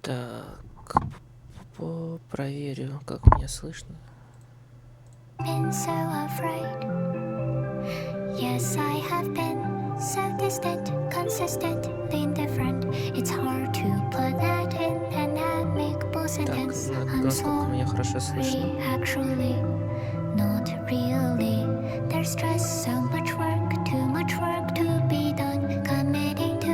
Так, проверю, как меня слышно. Been so afraid. Yes, I have been so distant, consistently indifferent. It's hard to put that in an amicable sentence. I'm насколько меня хорошо sorry, слышно? actually, not really. There's just so much work to be done. Committing to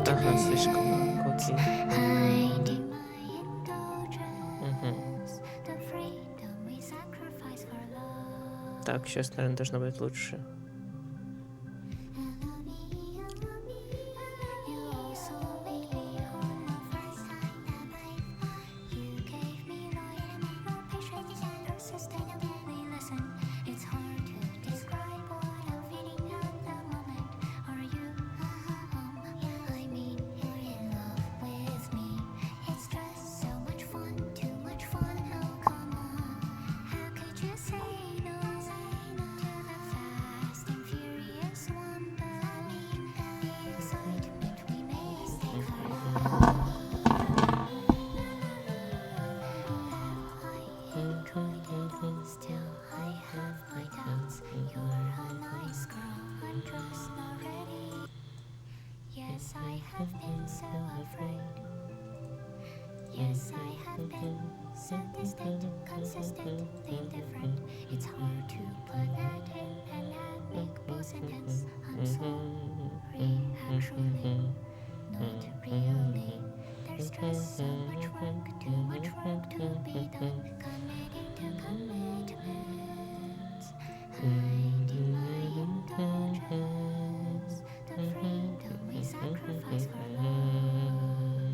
Ага, слишком громко, commitments. окей. Hiding my indulgence. The freedom we sacrifice for love. Так, сейчас, наверное, должно быть лучше. Yes, I have been so afraid. Yes, I have been so distant, consistently indifferent. It's hard to put that in an amicable sentence. I'm sorry, actually, not really. There's just so much work to be done. Committing to commitments, hiding my indulgence, the freedom we sacrifice for love.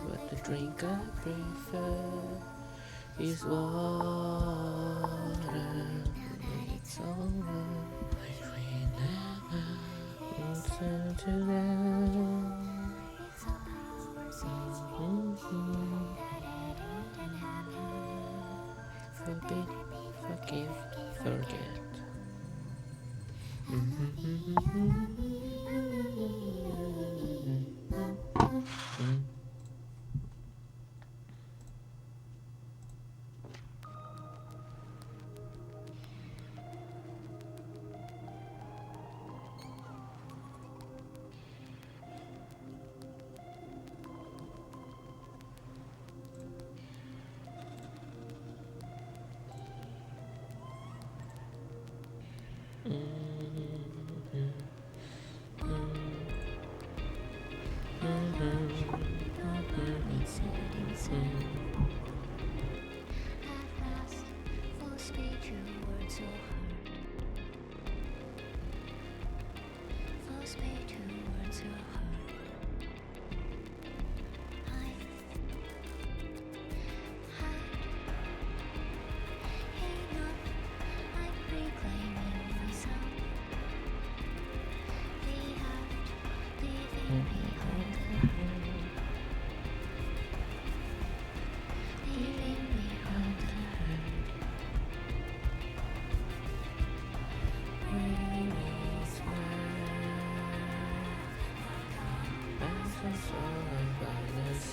But the drink I prefer is water. It's over. We never listen to them. Forbid, forgive, forget.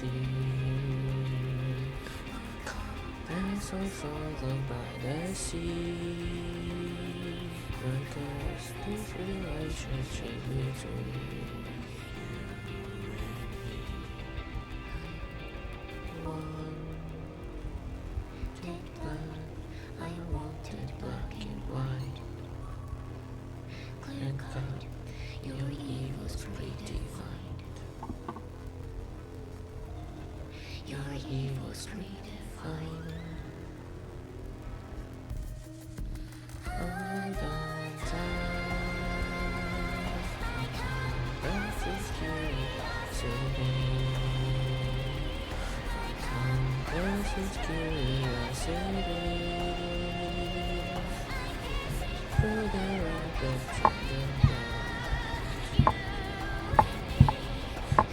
sea. Vessels fallen by the sea. Because this relationship between wanted black, I wanted black and white. Clear cut, your evil's predefined. Your evil's predefined. Hold on tight. This is curiosity. This is curiosity. Through the rapid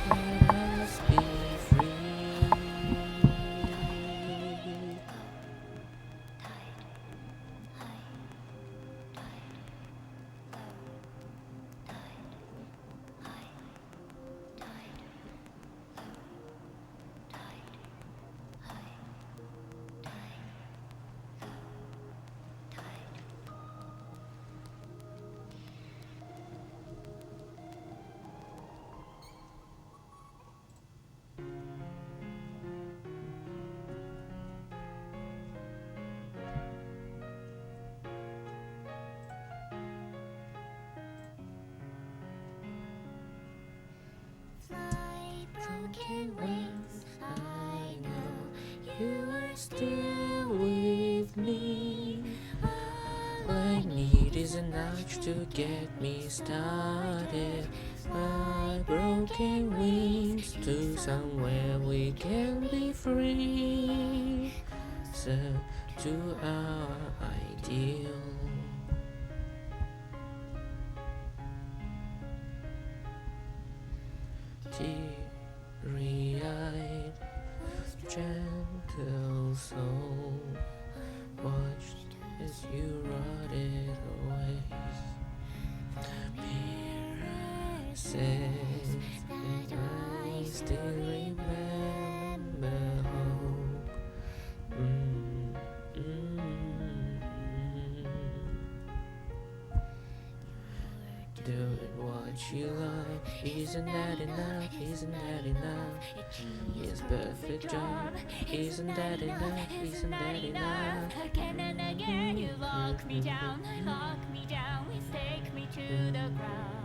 let us be free. Fly, broken wings. I know you are still With me, all I need is a nudge to get me started. My broken wings to somewhere we can be free. So to our ideal. Teary-eyed, gentle soul, watched as you rotted away. The mirror says that I still remember hope. Doing what you love, isn't that enough? Isn't that enough? Yes, perfect job, isn't that enough? Isn't that enough? Again and again you lock me down, take me to the ground.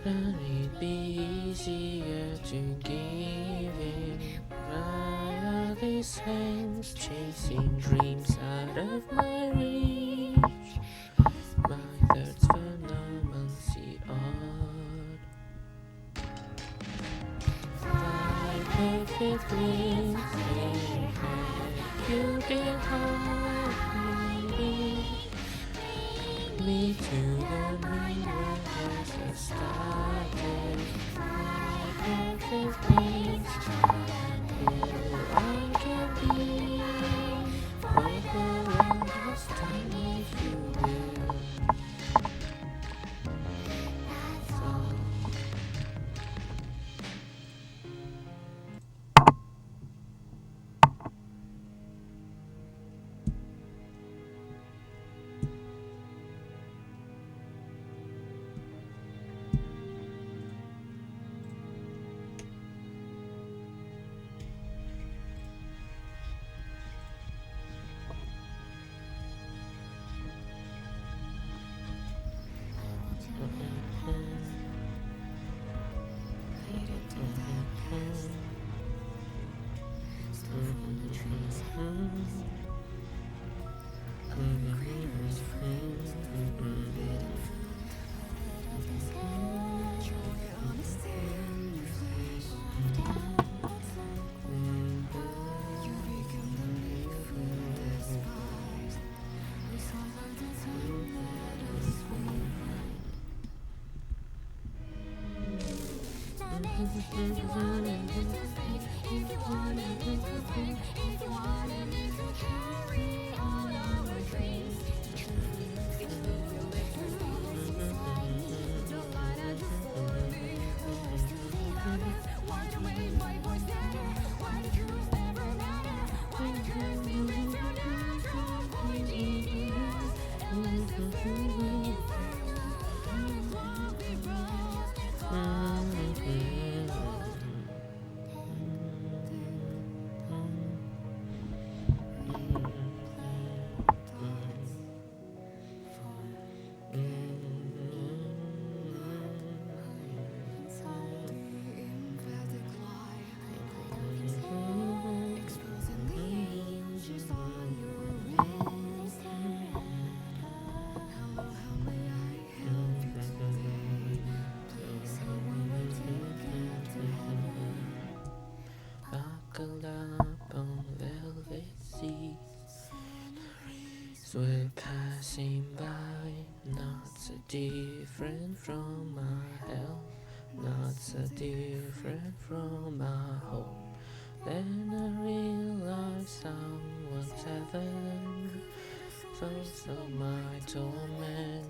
Can it be easier to give in? Why are these hands chasing dreams out of my reach? My thoughts phenomenally odd. Fly perfect wings, where have you been hiding? Me to the mirror has started. My perfect wings, who I can be. For the last time if you will. That's all. If you wanted me to stay, if you wanted me to stay, if you wanted me to carry all our dreams. It's the electricity inside me, the light and the story. Who's to the other? Why do we my voice matter? Why do truths never matter? Why do truths be left to natural point genius? Unless the feeling is it's what we brought, it's what we need. Buckled up on velvet seats, we're passing by, not so different from my hell, not so different from my hope. Then I realized someone's heaven, thoughts of my torment,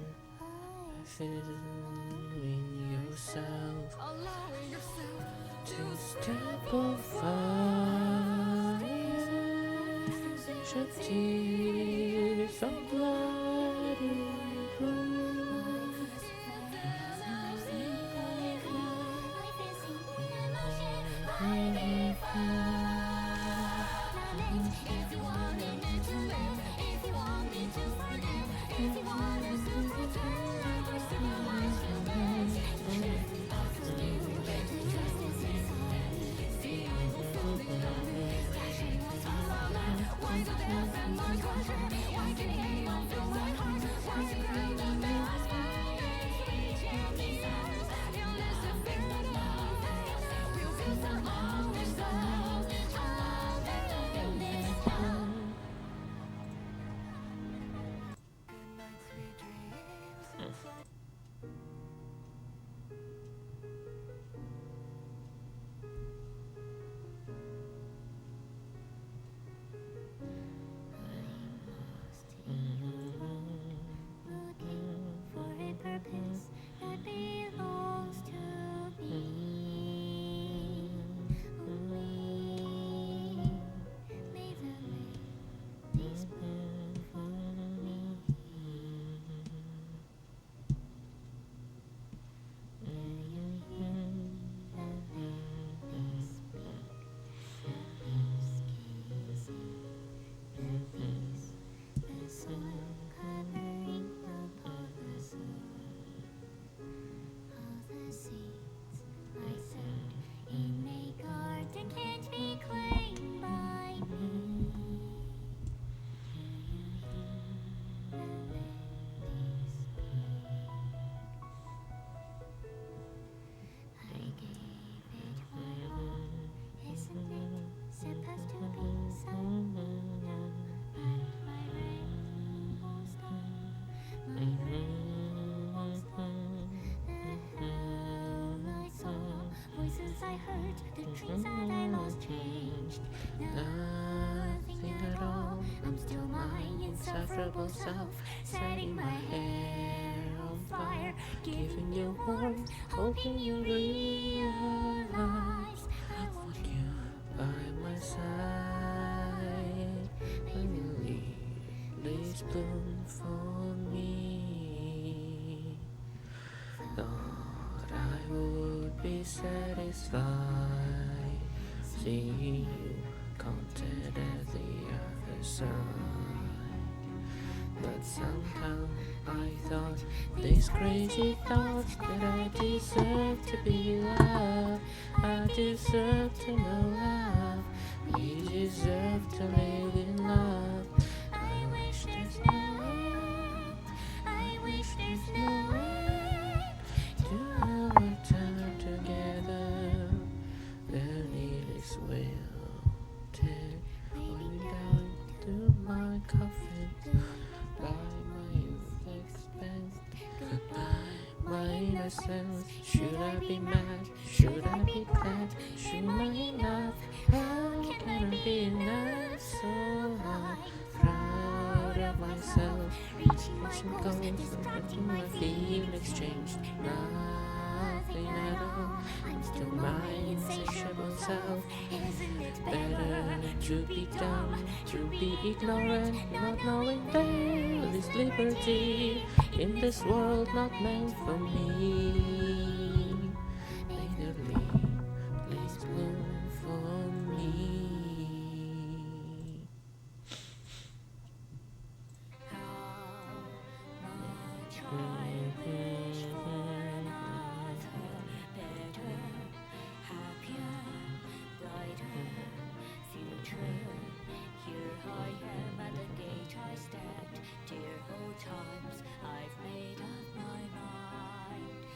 feeling yourself, Allowing yourself to step on fire, shed tears of bloody blood. if you wanted me to live, if you want me to forgive, if you want us to pretend like we're civilized humans, justice inside, see I will feel the love, flashing lights all around, why do they offend my culture, why can hate on through my heart, why to cry the best violence, reaching these hours, illness to fear that love fails, we'll feel some other soul, in this town. Good night, sweet dreams. Looking for a purpose that belongs to me. May the ladies bloom for me. The sun covering upon the soul of the seeds I sowed in a garden can't be claimed by me. The lilies I gave it my all. Isn't it supposed to be so? My rainbow's gone. My rainbow's gone. The hell I saw, voices I heard, the dreams that I lost changed. Nothing at all. I'm still my insufferable self, setting my hair on fire, giving you warmth, hoping you realize I want you By my side, when the lilies bloom for me, thought I would be satisfied seeing you content at the other side. But somehow I thought these crazy thoughts that I deserve to be loved, I deserve to know love, we deserve to live in love. I wish there's no way, I wish there's no way to ever turn together. The lilies wilted, falling down to my coffin. By my youth expense, goodbye, my ourselves. Should I be mad? Should I be glad? Should I enough? How can I be enough? So I'm proud of myself. Reaching my Reaching goals goals and and distracting letting my my feelings. feelings change. Nothing at all. I'm still To my my insatiable self. Isn't it better to be dumb, to be ignorant, not knowing there is liberty in this world not meant for me. May the lilies bloom for me. Here I am at the gate I stand. Dear old times, I've made up my mind.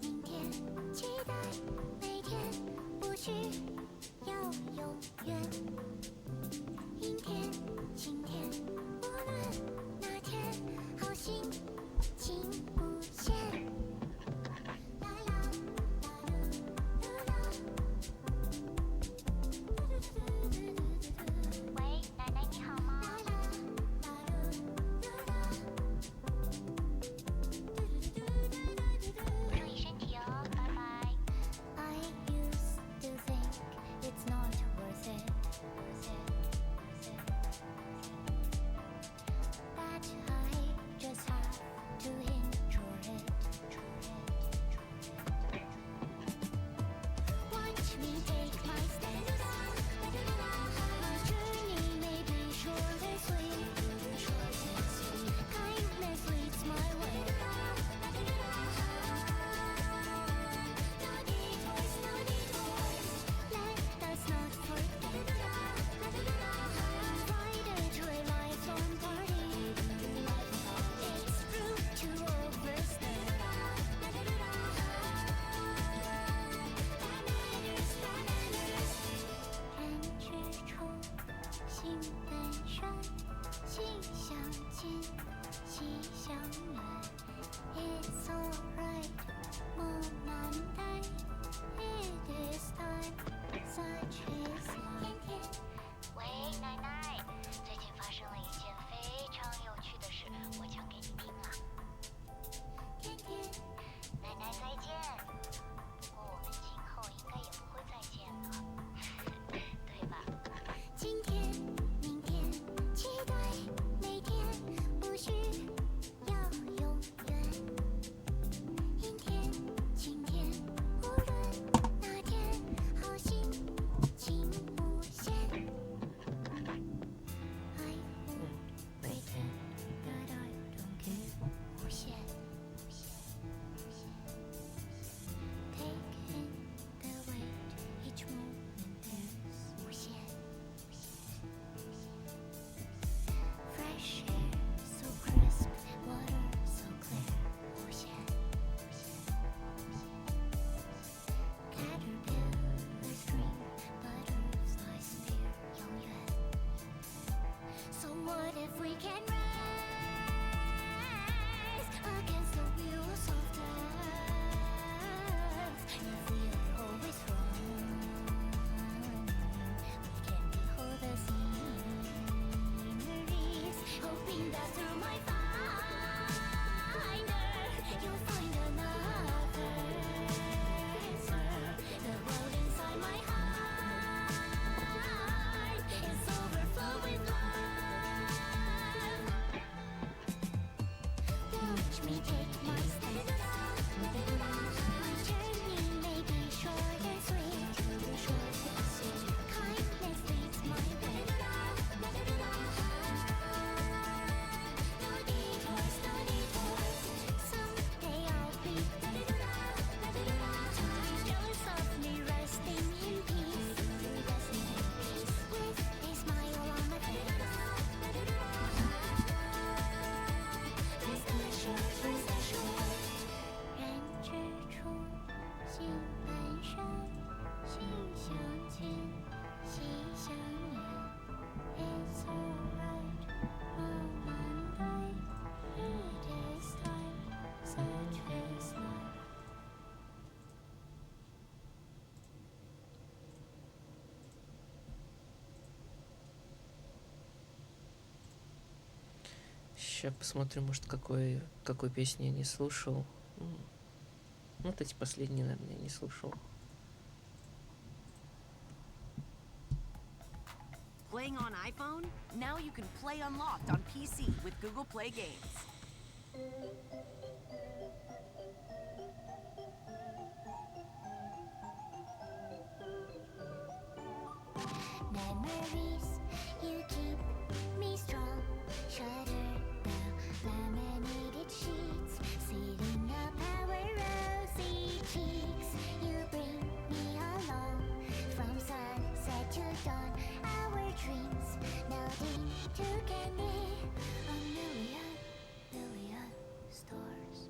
明天，期待每天，不需要永远。阴天，晴天，无论哪天，好心情无限。啦啦啦噜啦啦。喂，奶奶你好吗？注意身体哦，拜拜。I used to think it's not worth it. That I just have to enjoy it. Watch me take my steps. My journey may be short and sweet. Kindness leads my way. No detours, no detours. Let us not forget. Friday to a lifelong party. It's rude to overstay. That matters. 人之初，性本善，性相近，习相远。It's alright，莫难待。It is time, such is life。喂，奶奶，最近发生了一件非常有趣的事，我讲给你听啊。天天，奶奶再见。不过我们今后应该也不会再见了，对吧？今天，明天，期待每天，不需要永远。阴天，晴天，无论哪天，好心情无限。I won't pretend that I don't care. 无限。Take in the weight, each moment there's 无限。Fresh air, so crisp, water so clear. 无限。Caterpillar scream, butterflies fear. 永远。So what if we can rise against the wheels of death? If we are always wrong, we can behold the sceneries, hoping that through my finder you'll find another answer. The world inside my heart is overflow with love. Watch me take my steps. My journey may be short and sweet. Kindness leads my way. No detours, no detours. Someday I'll be jealous of me resting in peace. With a smile on my face. Rest assured, rest assured. 人之初，性本善，性相近，习相远。It's alright，莫难待。It is time, such is life。Сейчас посмотрю, может, какой песни я не слушал. Вот эти последние, наверное, я не слушал. Playing on iPhone? Now you can play unlocked on PC with Google Play Games. Memories, you keep me strong. Shudder the laminated sheets, sitting up our rosy cheeks. You bring me along from sunset to dawn. Our dreams melting to candy, a million stars.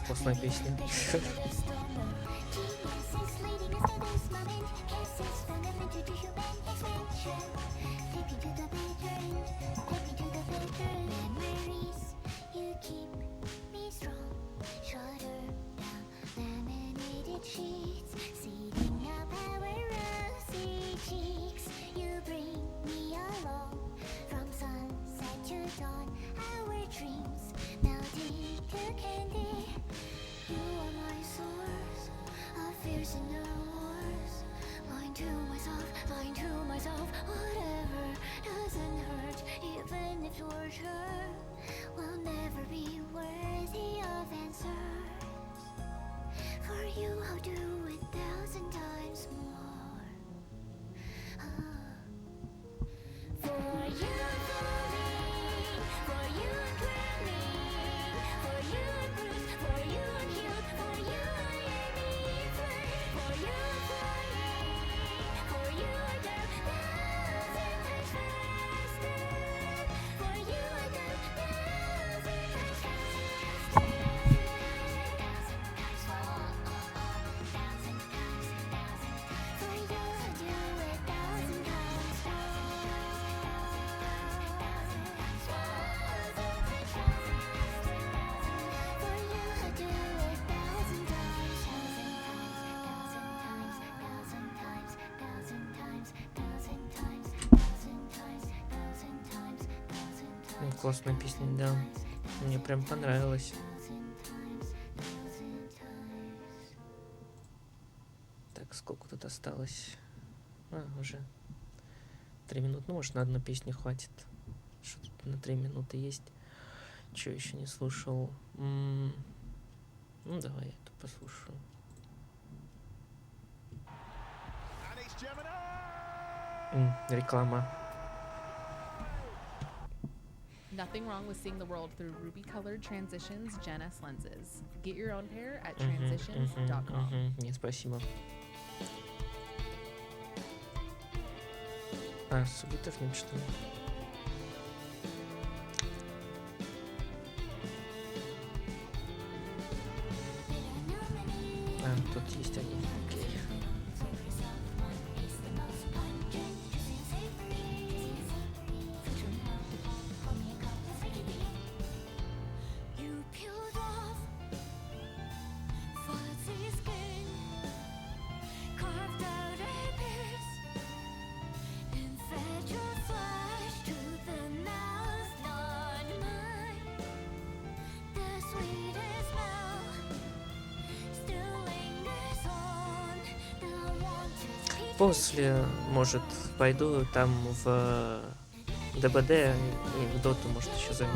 Классная песня. Классная песня, да. Мне прям понравилось. Так, сколько тут осталось? Уже 3 минуты. Ну, может, на одну песню хватит. Что тут на 3 минуты есть. Че еще не слушал? Ну, давай я эту послушаю. Реклама. Nothing wrong with seeing the world through ruby-colored Transitions Gen S lenses. Get your own pair at transitions.com. Нет, спасибо. Субтитров нет, что ли? Тут есть они. Окей. После, может, пойду там в ДБД и в Доту, может, еще зайду.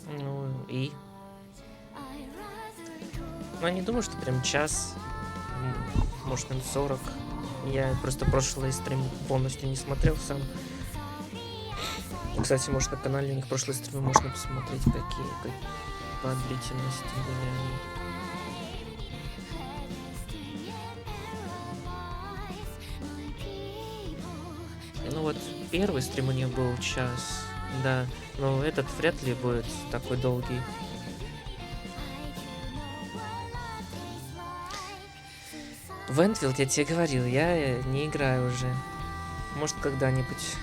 Ну и... Ну, я не думаю, что прям час, может, на 40. Я просто прошлый стрим полностью не смотрел сам. Кстати, может, на канале у них прошлые стримы можно посмотреть, какие по длительности были они. Ну вот, первый стрим у них был час, да, но этот вряд ли будет такой долгий. В Энфилд я тебе говорил, я не играю уже. Может, когда-нибудь.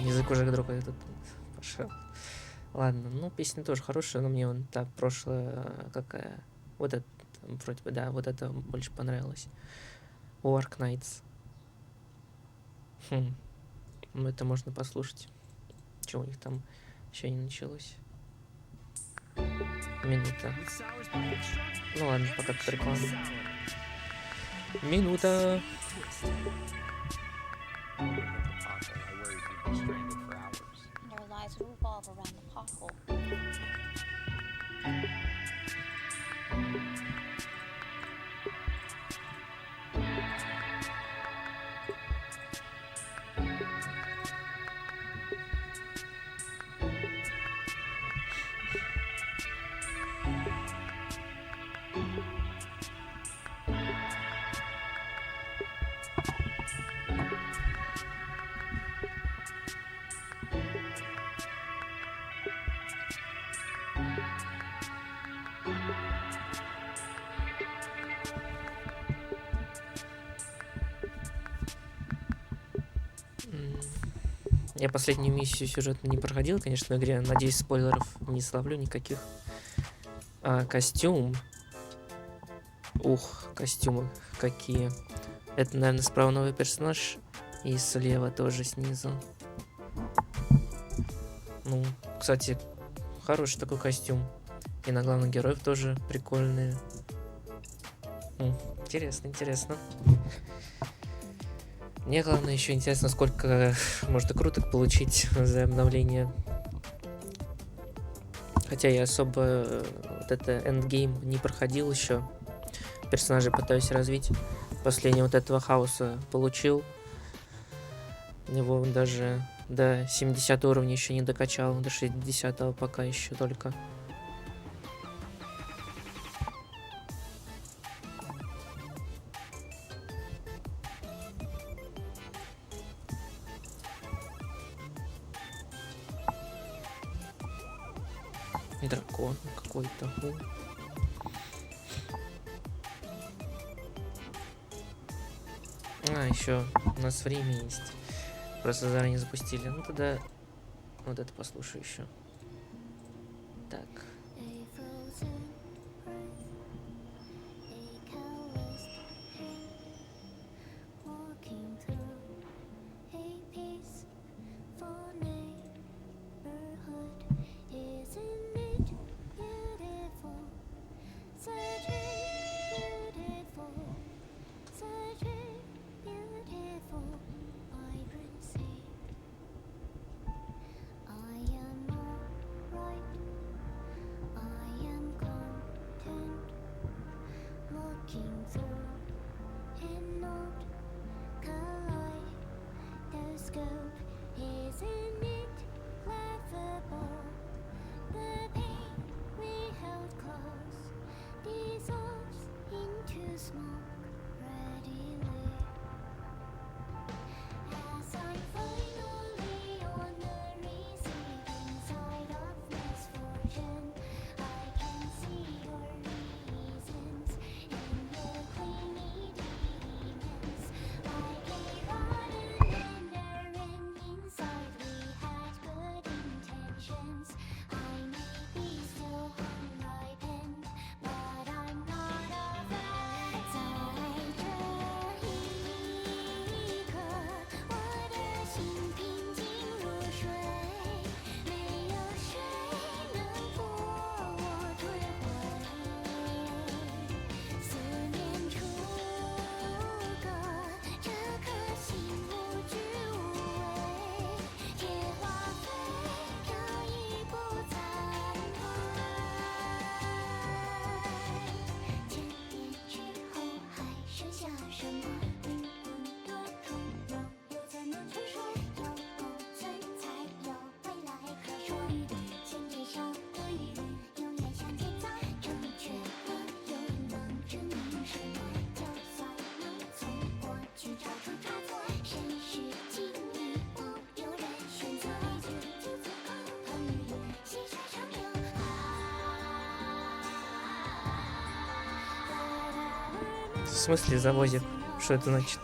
Язык уже дропает тут. Пошел. Ладно, ну песня тоже хорошая, но мне вон та прошлая какая. Вот это, вроде бы, да, вот это больше понравилось. Work Nights. Ну это можно послушать. Чего у них там еще не началось. Минута. Ну ладно, пока к рекламе. Минута. Their lives revolve around the pothole. Я последнюю миссию сюжетно не проходил, конечно, в игре. Надеюсь, спойлеров не словлю никаких. Костюм. Ух, костюмы какие. Это, наверное, справа новый персонаж. И слева тоже снизу. Ну, кстати, хороший такой костюм. И на главных героев тоже прикольные. Интересно, интересно. Мне главное еще интересно, сколько можно круток получить за обновление. Хотя я особо вот это эндгейм не проходил еще. Персонажей пытаюсь развить. Последнего вот этого хаоса получил. Его даже до 70 уровня еще не докачал. До 60 пока еще только. Дракон какой-то. Еще у нас время есть. Просто заранее запустили. Ну тогда вот это послушаю еще. Так. смысле завозик? Что это значит?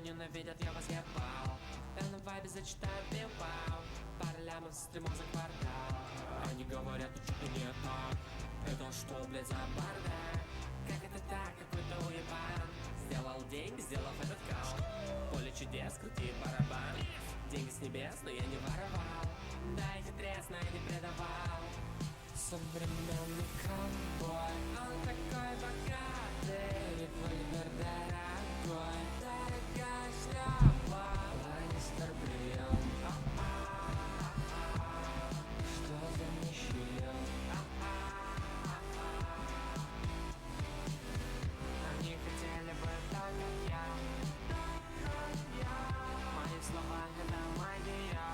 Ненавидят, я вас ебал. Я на вайбе зачитаю пивал. Пара лямов с стримом за квартал. Они говорят, тут что-то не так. Это что, блядь, за бардак? Как это так, какой-то уебан сделал деньги, сделав этот кал. Поле чудес, крути барабан. Деньги с небес, но я не воровал. Дайте трес, но я не предавал. Современный ковбой, он такой богатый. Револьвер дорогой. Что за нищие? Они хотели бы так, как я. Мои слова — это магия.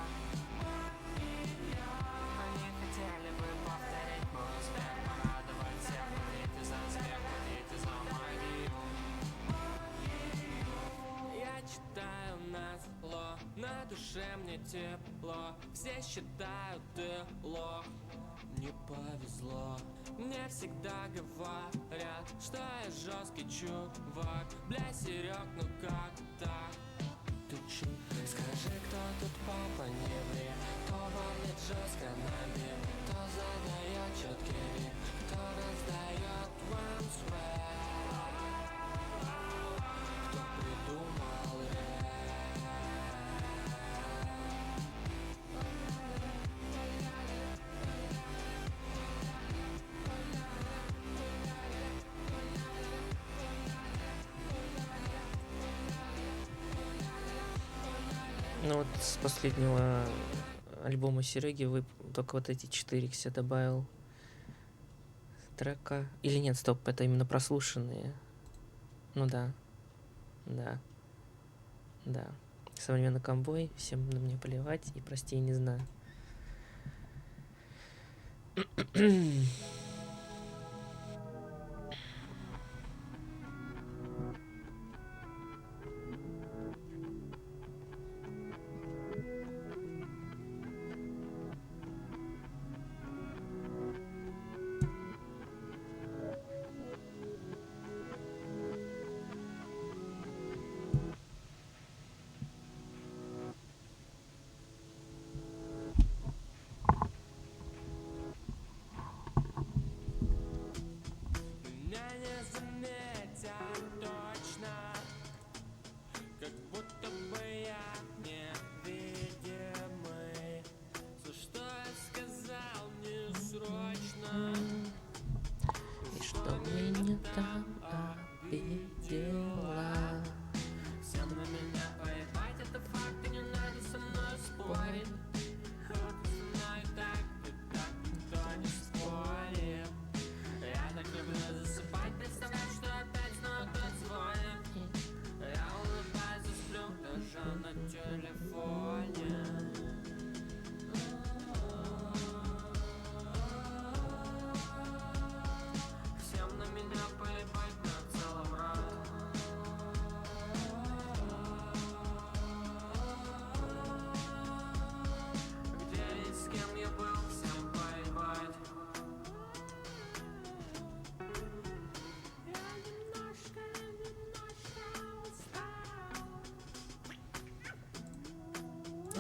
Они хотели бы повторить мой успех, порадовать всех, платите за смех, платите за магию. Я читаю назло, на душе мне тепло. Все считают, ты лох. Не повезло. Мне всегда говорят, что я жесткий чувак. Бля, Серег, ну как так? Ты чё? Скажи, кто тут папа, не ври. Кто валит жестко на бит, кто задает четкий риф, кто раздает вам свет, кто придумал рэп. Ну вот с последнего альбома Сереги вы только вот эти 4 к себе добавил трека. Или нет, стоп, это именно прослушанные. Ну да. Да. Да. Современный комбой, всем на мне плевать, и прости, я не знаю.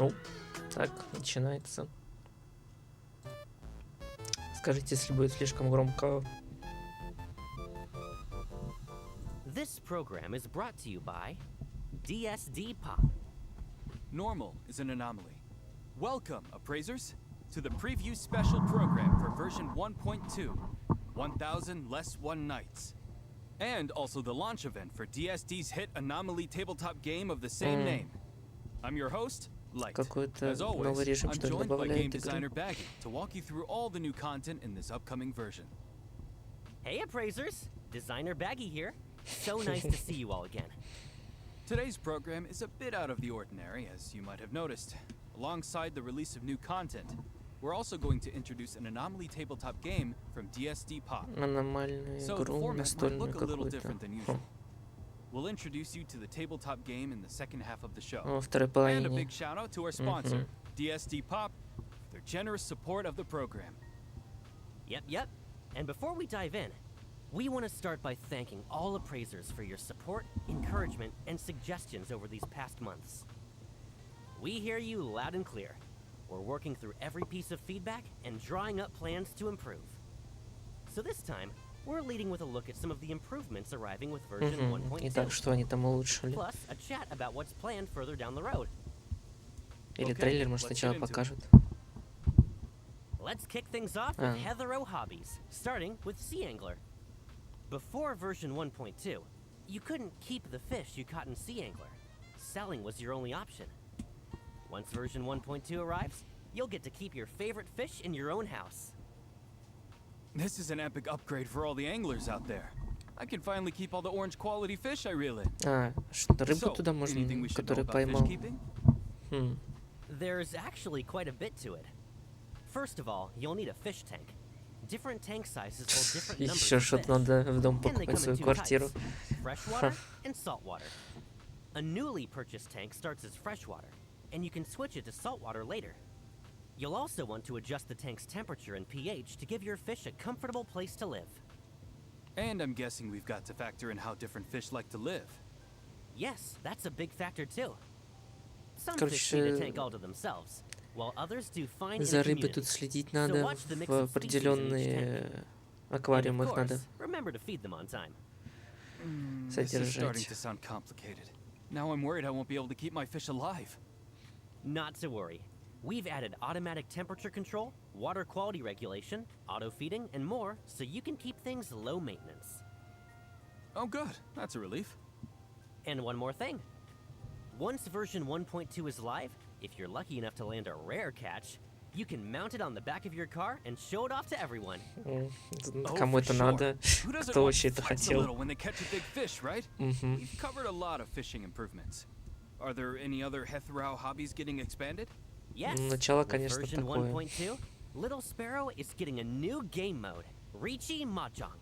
Ну, так, начинается. Скажите, если будет слишком громко. This program is brought to you by DSD Pop. Normal is an anomaly. Welcome, appraisers, to the preview special program for version 1.2, 1000 Less One Nights. And also the launch event for DSD's hit anomaly tabletop game of the same name. I'm your host, Light. As always, I'm joined by game designer Baggy to walk you through all the new content in this upcoming version. Hey appraisers, designer Baggy here. So nice to see you all again. Today's program is a bit out of the ordinary, as you might have noticed. Alongside the release of new content, we're also going to introduce an anomaly tabletop game from DSD Pop. So the format might look a little different than usual. We'll introduce you to the tabletop game in the second half of the show. And a big shout out to our sponsor, DSD Pop, for their generous support of the program. Yep. And before we dive in, we want to start by thanking all appraisers for your support, encouragement, and suggestions over these past months. We hear you loud and clear. We're working through every piece of feedback and drawing up plans to improve. So this time, we're leading with a look at some of the improvements arriving with version 1.2. Итак, что они там улучшили? Plus, a chat about what's planned further down the road. Или трейлер, может, сначала покажут. Let's kick things off with hetero hobbies, starting with Sea Angler. Before version 1.2, you couldn't keep the fish you caught in Sea Angler. Selling was your only option. Once version 1.2 arrives, you'll get to keep your favorite fish in your own house. This is an epic upgrade for all the anglers out there. I can finally keep all the orange quality fish I reel in. Рыбу туда можно, которую поймал. There's actually quite a bit to it. First of all, you'll need a fish tank. Different tank sizes hold different numbers Еще of что-то fish. надо в дом And they покупать come свою in two квартиру. types, freshwater and saltwater. A newly purchased tank starts as freshwater, and you can switch it to saltwater later. You'll also want to adjust the tank's temperature and pH to give your fish a comfortable place to live. And I'm guessing we've got to factor in how different fish like to live. Yes, that's a big factor too. Some fish need a tank all to themselves, while others do fine in За a рыбой community. тут следить So надо, watch the mix в of species in each tank. определенные And аквариумы of их надо course, remember to feed them on time. This is starting содержать. to sound complicated. Now I'm worried I won't be able to keep my fish alive. Not to worry. We've added automatic temperature control, water quality regulation, auto feeding, and more, so you can keep things low maintenance. Oh good, that's a relief. And one more thing. Once version 1.2 is live, if you're lucky enough to land a rare catch, you can mount it on the back of your car and show it off to everyone. Кому это надо? Who doesn't Кто want вообще to это flex a хотел? little when they catch a big fish, right? We've covered a lot of fishing improvements. Are there any other hetero hobbies getting expanded? Yes, Начало, with конечно, version такое. 1.2, Little Sparrow is getting a new game mode, Riichi Mahjong.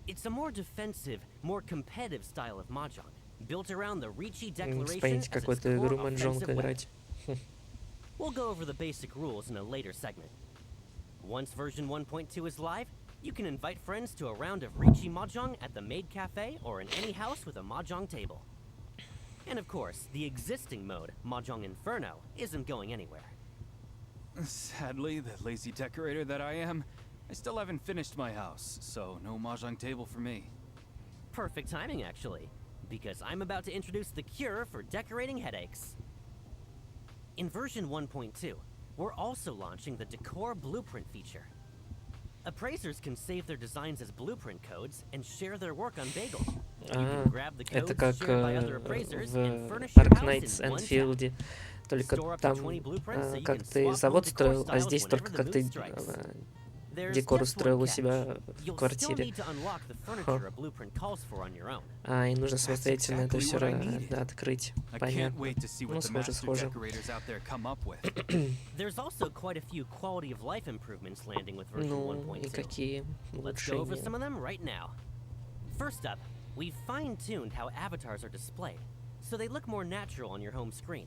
It's a more defensive, more competitive style of Mahjong, built around the Riichi Declaration Вспомните as its какую-то core игру Mahjong offensive weapon. играть. We'll go over the basic rules in a later segment. Once version 1.2 is live, you can invite friends to a round of Riichi Mahjong at the Maid Cafe or in any house with a Mahjong table. And of course, the existing mode, Mahjong Inferno, isn't going anywhere. Sadly, the lazy decorator that I am, I still haven't finished my house, so no mahjong table for me. Perfect timing, actually, because I'm about to introduce the cure for decorating headaches. In version 1.2, we're also launching the Decor Blueprint feature. Appraisers can save their designs as blueprint codes and share their work on Bagel. You can grab the Это codes как shared by other appraisers and в furnish your Dark house Knights in one tap. Enfield, только Store up to там 20 blueprints so you как can ты swap завод home decor строил, а styles здесь whenever только the как mood ты strikes. There's декор just устроил one у catch. себя в You'll still квартире. need to unlock the furniture a blueprint calls for on your own. И нужно самостоятельно это exactly все what I needed. открыть. I can't Понятно. wait to see what the master схоже. decorators out there come up with. There's also quite a few quality of life improvements landing with version Ну, и 1.2. какие Let's go over улучшения? some of them right now. First up, we've fine-tuned how avatars are displayed, so they look more natural on your home screen.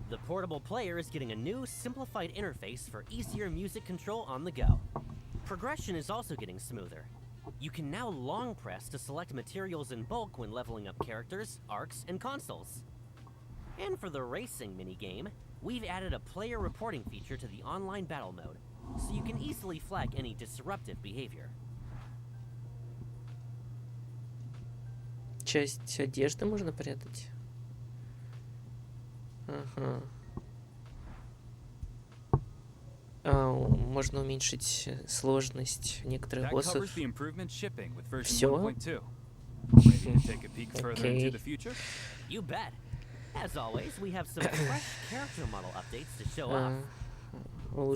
The portable player is getting a new, simplified interface for easier music control on the go. Progression is also getting smoother. You can now long press to select materials in bulk when leveling up characters, arcs, and consoles. And for the racing minigame, we've added a player reporting feature to the online battle mode, so you can easily flag any disruptive behavior. Часть одежды можно прятать. Ага. Можно уменьшить сложность некоторых боссов. Все? Окей. You bet. As always, we have some fresh character model updates to show off.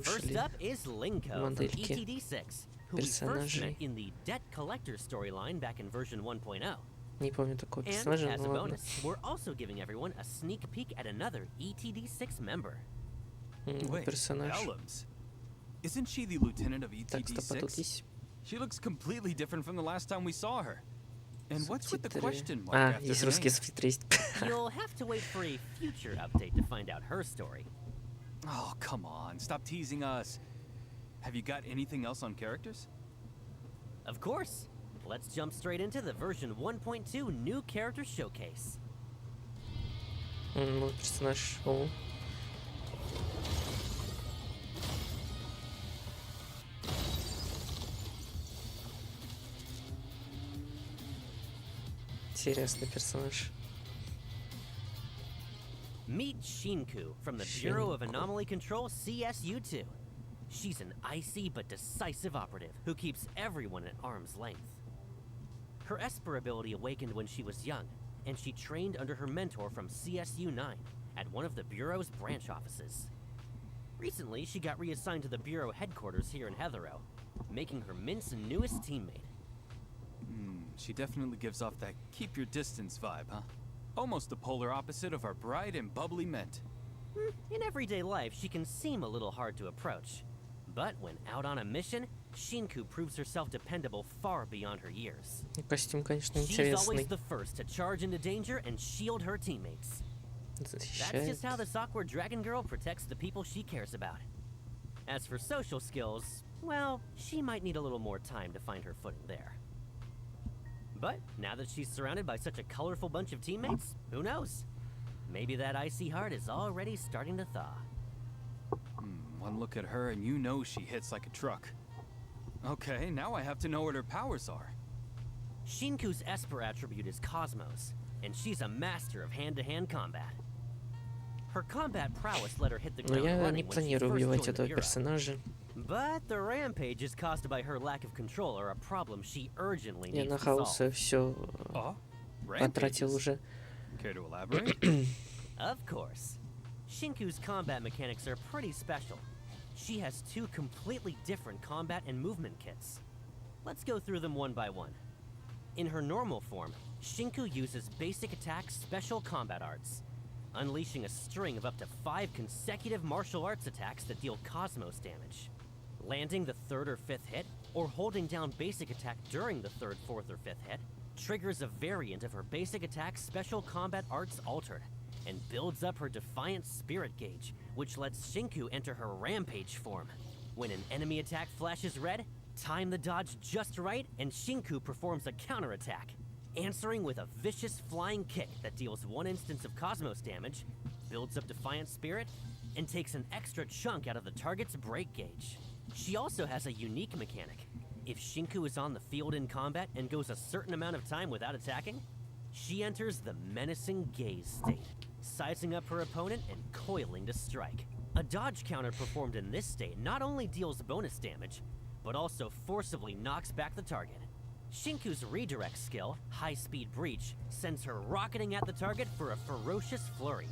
First up is Linko from ETD6, who we first met in the Debt Collector storyline back in version 1.0. Не помню такого And персонажа, as a но ладно. bonus, we're also giving everyone a sneak peek at another ETD6 member. Wait, Персонаж. Elms? Isn't she the lieutenant of Так, стоп, а тут ETD6? есть... She looks completely different from the last time we saw her. And what's with the Субтитры. question mark after Есть her русские name? субтитры есть. You'll have to wait for a future update to find out her story. Oh, come on. Stop teasing us. Have you got anything else on characters? Of course. Let's jump straight into the version 1.2 new character showcase. Ну, персонаж... О. Интересный персонаж. Meet Shinku from the Bureau of Anomaly Control CSU2. She's an icy but decisive operative who keeps everyone at arm's length. Her Esper ability awakened when she was young, and she trained under her mentor from CSU9 at one of the Bureau's branch offices. Recently, she got reassigned to the Bureau headquarters here in Heathero, making her Mint's newest teammate. She definitely gives off that keep your distance vibe, huh? Almost the polar opposite of our bright and bubbly Mint. In everyday life, she can seem a little hard to approach. But when out on a mission, Shinku proves herself dependable far beyond her years. Костюм, конечно, She's интересный. always the first to charge into danger and shield her teammates. That's just how this awkward dragon girl protects the people she cares about. As for social skills, well, she might need a little more time to find her footing there. But now that she's surrounded by such a colorful bunch of teammates, who knows? Maybe that icy heart is already starting to thaw. One look at her and you know she hits like a truck. Okay, now I have to know what her powers are. Shinku's Esper attribute is Cosmos, and she's a master of hand-to-hand combat. Her combat prowess let her hit the Но ground я не running when she планирую first убивать joined the этого Bureau. персонажа. But the rampages caused by her lack of control are a problem she urgently Я needs на to solve. хаоса все Oh, потратил rampages. уже. Care to elaborate? Of course. Shinku's combat mechanics are pretty special. She has two completely different combat and movement kits. Let's go through them one by one. In her normal form, Shinku uses basic attack special combat arts, unleashing a string of up to 5 consecutive martial arts attacks that deal cosmos damage. Landing the 3rd or 5th hit, or holding down basic attack during the 3rd, 4th, or 5th hit, triggers a variant of her basic attack special combat arts altered, and builds up her Defiant Spirit gauge, which lets Shinku enter her Rampage form. When an enemy attack flashes red, time the dodge just right, and Shinku performs a counterattack, answering with a vicious flying kick that deals 1 instance of Cosmos damage, builds up Defiant Spirit, and takes an extra chunk out of the target's break gauge. She also has a unique mechanic. If Shinku is on the field in combat and goes a certain amount of time without attacking, she enters the menacing gaze state, sizing up her opponent and coiling to strike. A dodge counter performed in this state not only deals bonus damage, but also forcibly knocks back the target. Shinku's redirect skill, High Speed Breach, sends her rocketing at the target for a ferocious flurry,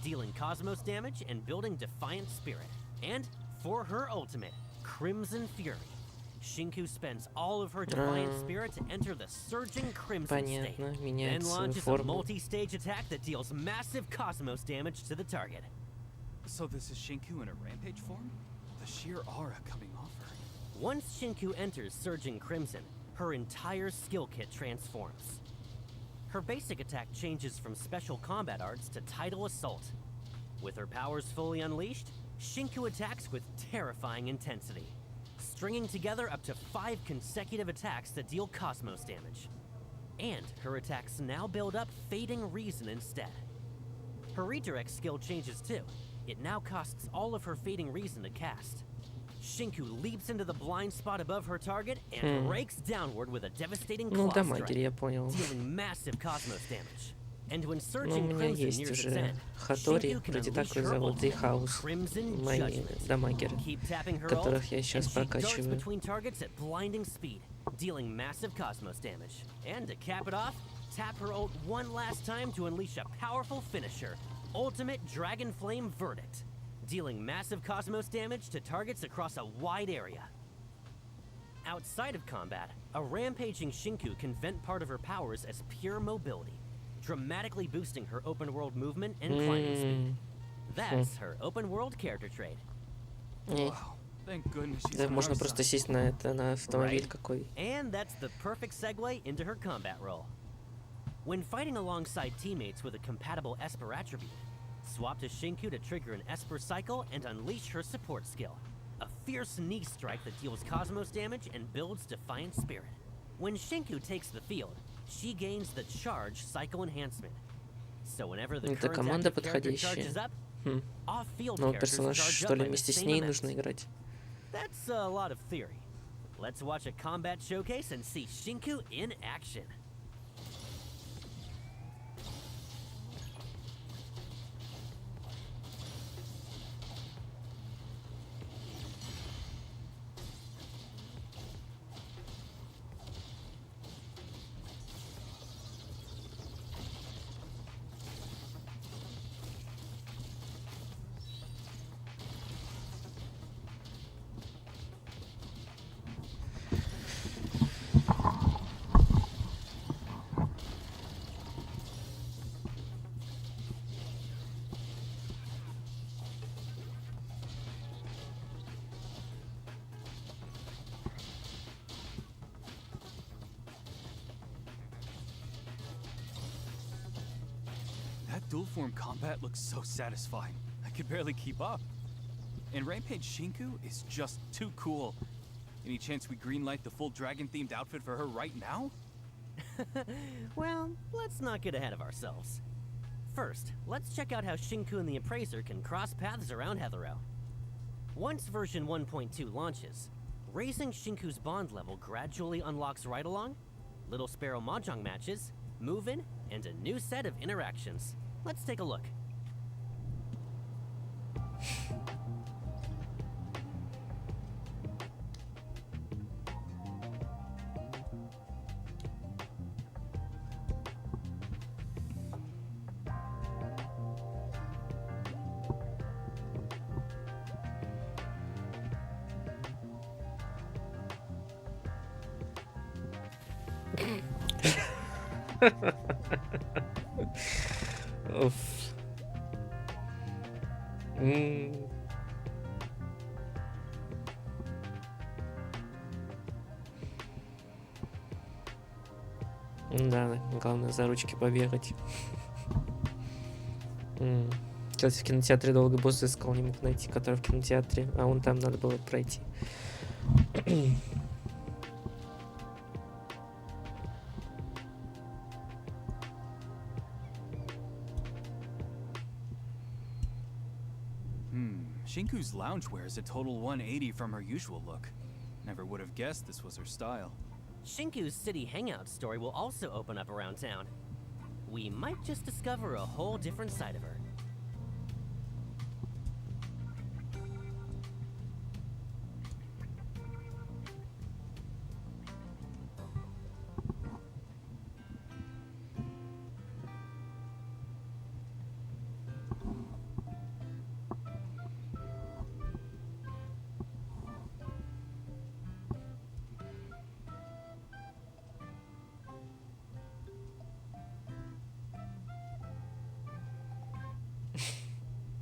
dealing Cosmos damage and building Defiant Spirit. And for her ultimate, Crimson Fury, Shinku spends all of her Defiant Spirit to enter the Surging Crimson state, Понятно, then меняет свою launches a форму. multi-stage attack that deals massive Cosmos damage to the target. So this is Shinku in a rampage form? The sheer aura coming off her. Once Shinku enters Surging Crimson, her entire skill kit transforms. Her basic attack changes from special combat arts to Tidal Assault. With her powers fully unleashed, Shinku attacks with terrifying intensity, stringing together up to 5 consecutive attacks that deal Cosmos damage. And her attacks now build up Fading Reason instead. Her redirect skill changes too. it now costs all of her fading reason to cast. Shinku leaps into the blind spot above her target and rakes downward with a devastating Ну, claw дамагер, strike, я понял. dealing massive cosmos damage. And when Ну, у surging меня crimson есть nears its уже end, Хатори, Shinku can вроде unleash так его her зовут, The ultimate, House. Crimson Мои Judgment. дамагеры, Keep tapping her ult, которых я and сейчас she darts прокачиваю. between targets at blinding speed, dealing massive cosmos damage. And to cap it off, tap her ult one last time to unleash a powerful finisher, Ultimate Dragon Flame Verdict, dealing massive cosmos damage to targets across a wide area. Outside of combat, a rampaging Shinku can vent part of her powers as pure mobility, dramatically boosting her open-world movement and climbing speed. That's her open-world character trait. Wow. Thank goodness she's Да, on можно our просто side. сесть на это, на автомобиль Right. какой. And that's the perfect segue into her combat role. When fighting alongside teammates with a compatible Esper attribute, swap to Shinku to trigger an Esper cycle and unleash her support skill, a fierce knee strike that deals cosmos damage and builds Defiant Spirit. When Shinku takes the field, she gains the Charge cycle enhancement. So whenever the Это current команда active character подходящая. charges up, off-field Ну, characters персонаж, charge что up ли, by the вместе с same ней amount. нужно играть. That's a lot of theory. Let's watch a combat showcase and see Shinku in action. That dual form combat looks so satisfying. I could barely keep up. And Rampage Shinku is just too cool. Any chance we greenlight the full dragon-themed outfit for her right now? Well, let's not get ahead of ourselves. First, let's check out how Shinku and the Appraiser can cross paths around Heathero. Once version 1.2 launches, raising Shinku's bond level gradually unlocks ride-along, Little Sparrow Mahjong matches, move-in, and a new set of interactions. Let's take a look. Уф. Да, главное за ручки побегать. Сейчас в кинотеатре долго босс искал, не мог найти, который в кинотеатре, а он там надо было пройти. Shinku's loungewear is a total 180 from her usual look. Never would have guessed this was her style. Shinku's city hangout story will also open up around town. We might just discover a whole different side of her.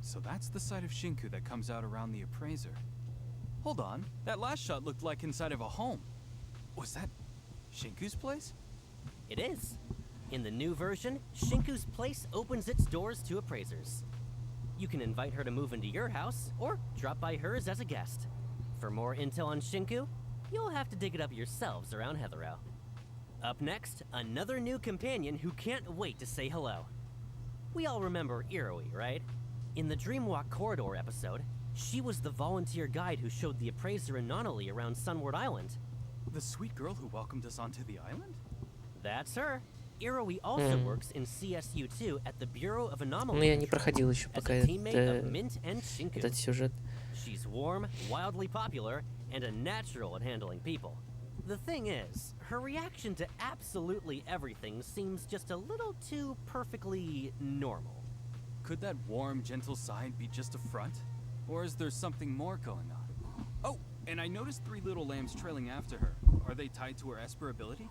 So that's the side of Shinku that comes out around the Appraiser. Hold on, that last shot looked like inside of a home. Was that Shinku's place? It is. In the new version, Shinku's place opens its doors to appraisers. You can invite her to move into your house, or drop by hers as a guest. For more intel on Shinku, you'll have to dig it up yourselves around Heathero. Up next, another new companion who can't wait to say hello. We all remember Iroi, right? In the Dreamwalk Corridor episode, she was the volunteer guide who showed the appraiser Anonali around Sunward Island. The sweet girl who welcomed us onto the island? That's her. Iroi also works in CSU2 at the Bureau of Anomaly Ну, я не проходил еще as пока a teammate of этот Mint and Shinku. сюжет. She's warm, wildly popular, and a natural at handling people. The thing is, her reaction to absolutely everything seems just a little too perfectly normal. Could that warm, gentle side be just a front? Or is there something more going on? Oh, and I noticed 3 little lambs trailing after her. Are they tied to her Esper ability?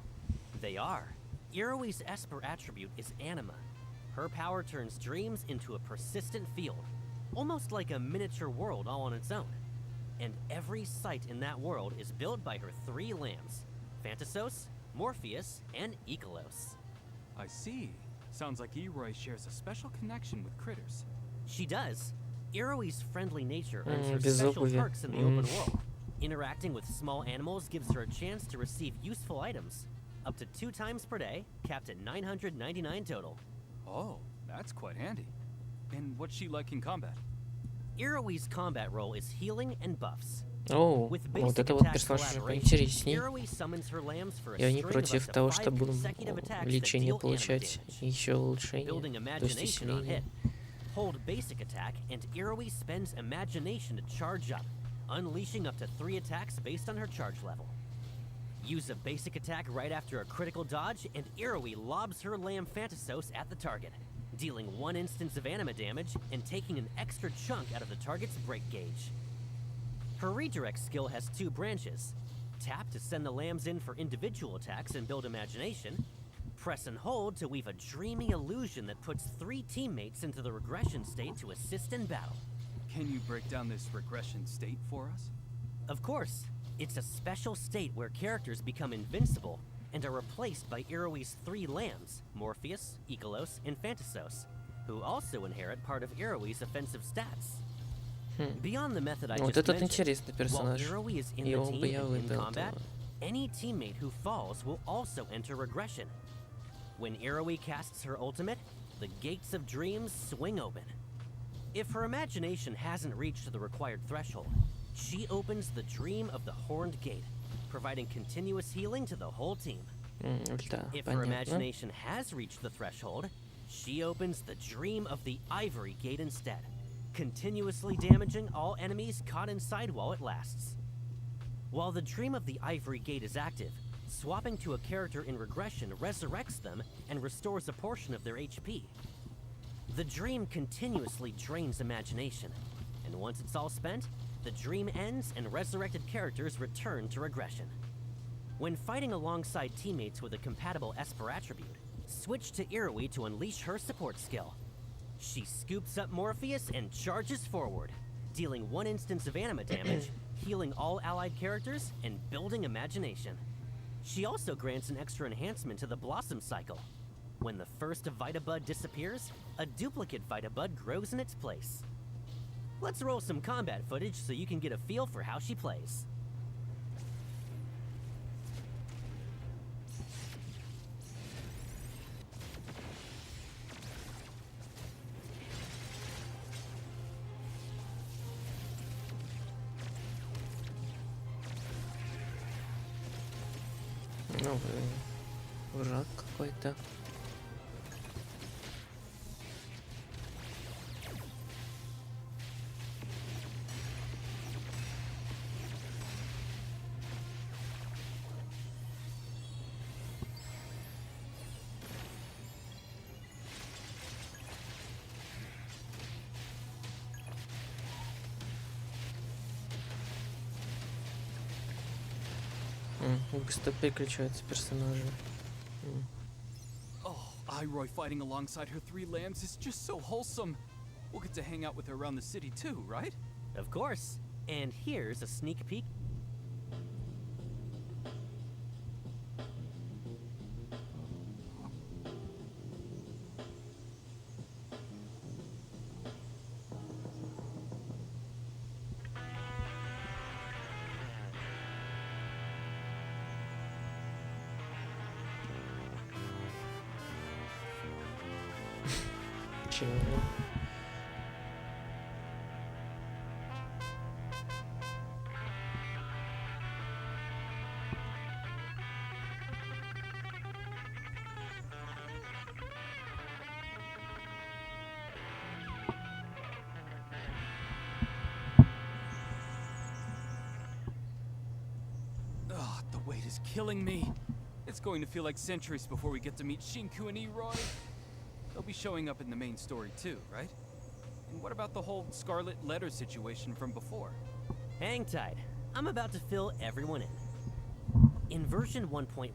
They are. Iroi's Esper attribute is anima. Her power turns dreams into a persistent field, almost like a miniature world all on its own. And every site in that world is built by her 3 lambs, Phantasos, Morpheus, and Ikalos. I see. Sounds like Iroi shares a special connection with critters. She does. Iroi's friendly nature earns her без special обуви. perks in the open world. Interacting with small animals gives her a chance to receive useful items, up to 2 times per day, capped at 999 total. Oh, that's quite handy. And what's she like in combat? Iroi's combat role is healing and buffs. О, With вот basic это вот attack персонаж уже collaboration, поинтересней. Iroi summons her lambs for a Я не string of против up to того, 5 чтобы consecutive attacks that лечение deal anima получать, damage. еще улучшение, Building то есть imagination on hit. усиление. Hold basic attack, and Iroi spends imagination to charge up, unleashing up to 3 attacks based on her charge level. Use a basic attack right after a critical dodge, and Iroi lobs her lamb Phantasos at the target, dealing 1 instance of anima damage and taking an extra chunk out of the target's break gauge. Her redirect skill has 2 branches. Tap to send the lambs in for individual attacks and build imagination. Press and hold to weave a dreamy illusion that puts 3 teammates into the regression state to assist in battle. Can you break down this regression state for us? Of course, it's a special state where characters become invincible and are replaced by Iroi's 3 lambs, Morpheus, Ikalos, and Phantasos, who also inherit part of Iroi's offensive stats. Beyond the method I Вот just этот mentioned, интересный while персонаж. Iroi is in the Его бы team я and in выбил. combat, any teammate who falls will also enter regression. When Iroi casts her ultimate, the gates of dreams swing open. If her imagination hasn't reached the required threshold, she opens the dream of the Horned Gate, providing continuous healing to the whole team. Да, If her понятно. imagination has reached the threshold, she opens the dream of the Ivory Gate instead, continuously damaging all enemies caught inside while it lasts. While the dream of the Ivory Gate is active, swapping to a character in regression resurrects them and restores a portion of their HP. The dream continuously drains imagination, and once it's all spent, the dream ends and resurrected characters return to regression. When fighting alongside teammates with a compatible Esper attribute, switch to Iroi to unleash her support skill. She scoops up Morpheus and charges forward, dealing 1 instance of anima damage, healing all allied characters, and building imagination. She also grants an extra enhancement to the Blossom cycle. When the first Vita Bud disappears, a duplicate Vita Bud grows in its place. Let's roll some combat footage so you can get a feel for how she plays. Ну, враг какой-то. Быстро переключаются персонажи. Oh, Iroi fighting alongside her 3 lambs is just so wholesome. We'll get to hang out with her around the city too, right? Of course. And here's a sneak peek. Чего? is killing me. It's going to feel like centuries before we get to meet Shinku and Eroi. They'll be showing up in the main story too, right? And what about the whole Scarlet Letter situation from before? Hang tight. I'm about to fill everyone in. In version 1.1,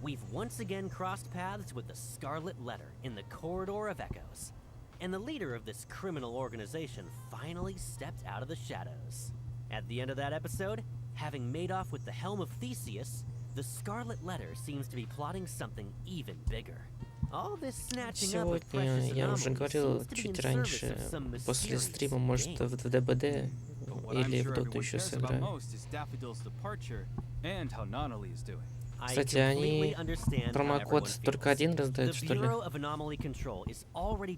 we've once again crossed paths with the Scarlet Letter in the Corridor of Echoes. And the leader of this criminal organization finally stepped out of the shadows. At the end of that episode, having made off with the helm of Theseus, the Scarlet Letter seems to be plotting something even bigger. All this snatching up of precious Сегодня я уже anomalies говорил seems to be чуть in раньше, service of some после mysterious стрима, может, game. в ДБД But what I'm или в sure Доту everyone еще cares about сыграю. most is Daffodil's departure and how Nonali is doing. Кстати, они промокод только один раздают, что ли?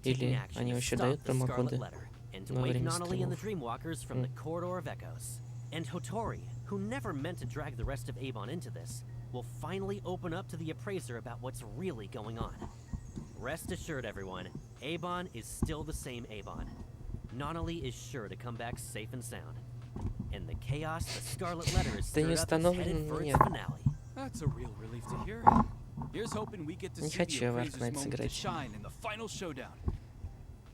Или они вообще дают промокоды во время стримов? And Hotori, who never meant to drag the rest of Avon into this, will finally open up to the appraiser about what's really going on. Rest assured, everyone, Avon is still the same Avon. Nonali is sure to come back safe and sound. And the chaos the Scarlet Letter is stirred up is headed for its finale. That's a real relief to hear. Here's hoping we get to Не see хочу the я в appraiser's Arknight moment to сыграть. shine in the final showdown.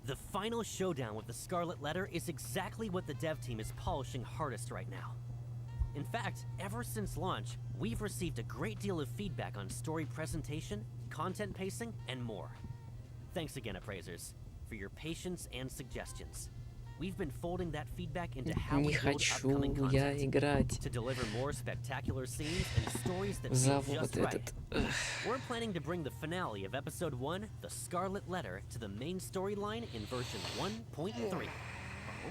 The final showdown with the Scarlet Letter is exactly what the dev team is polishing hardest right now. In fact, ever since launch, we've received a great deal of feedback on story presentation, content pacing, and more. Thanks again, appraisers, for your patience and suggestions. We've been folding that feedback into how Не we build хочу upcoming я content играть to deliver more spectacular scenes and stories that за feel вот just right. этот... We're planning to bring the finale of episode 1, The Scarlet Letter, to the main storyline in version 1.3. Oh?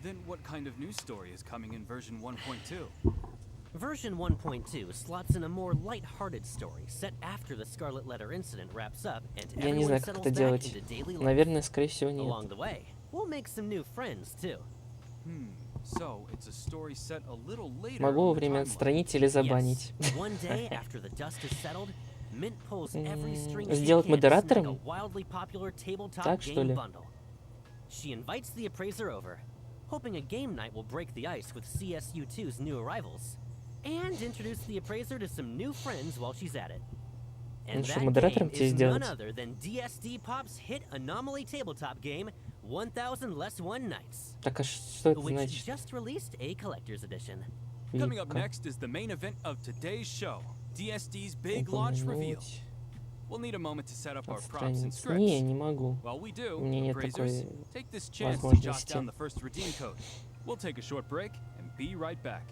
Then what kind of new story is coming in version 1.2? Version 1.2 slots in a more light-hearted story set after the Scarlet Letter incident wraps up and Я не everyone знаю, как settles это back делать. into daily life. Наверное, скорее всего, Along нет. the way, we'll make some new friends too. So it's a story set a little later. Могу on the вовремя timeline. отстранить или забанить. Yes. One day after the dust is settled, Mint pulls every string she Сделать can to snag a модератором? wildly popular tabletop Так, что game ли? bundle. She invites the appraiser over, hoping a game night will break the ice with CSU2's new arrivals, and introduce the appraiser to some new friends while she's at it. And что, that модератором game тебе is сделать? none other than DSD Pop's hit anomaly tabletop game 1000 Less One Nights, Так, а что это which значит? just released a collector's edition. Coming up Вика. next is the main event of today's show, DSD's big launch reveal. Упомянуть, We'll need a moment to set up our props and отстранить. scripts. Не, не могу. While we do, У меня нет appraisers, такой take this chance to jot возможности. down the first redeem code. We'll take a short break and be right back.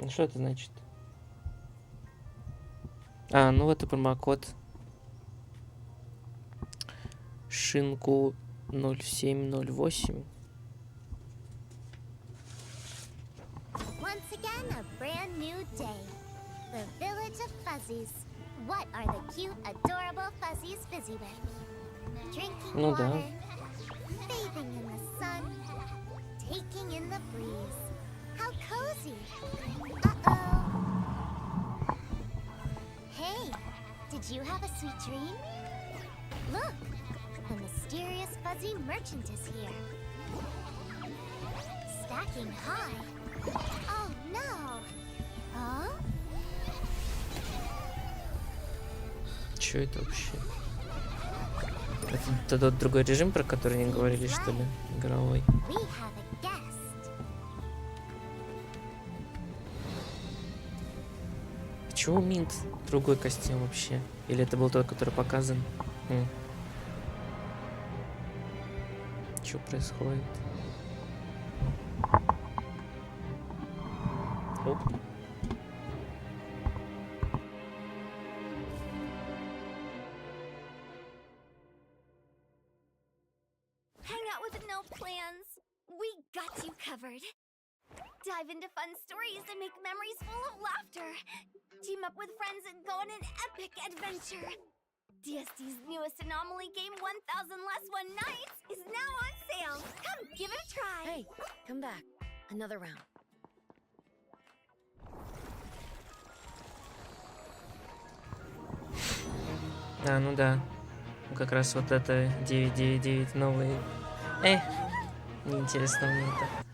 Что это значит? А, ну это промокод. Шинку 0708. Once again, a brand new day. The village of fuzzies. What are the cute, adorable fuzzies busy with? Drinking Ну water, да. bathing in the sun, taking in the breeze. How cozy. Uh-oh. Hey, did you have a sweet dream? Look, the mysterious fuzzy merchant is here. Stacking high. Oh no. Huh? Чё это вообще? Это тот другой режим, про который они говорили, что ли? Игровой. We have a guest. Почему у Минт другой костюм вообще? Или это был тот, который показан? Что происходит? Оп. Hang out with no plans. We got you covered. Dive into fun stories and make memories full of laughter. Team up with friends and go on an epic adventure. DSD's newest anomaly game, 1000 Less One Nights, is now on sale. Come give it a try. Hey, come back. Another round. А, ну да. Как раз вот это 999 новый. Неинтересно мне это.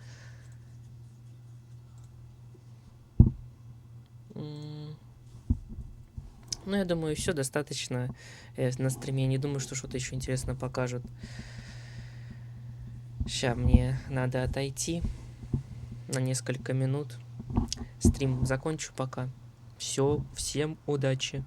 Ну, я думаю, все достаточно на стриме. Я не думаю, что что-то еще интересно покажут. Сейчас мне надо отойти на несколько минут. Стрим закончу пока. Все, всем удачи.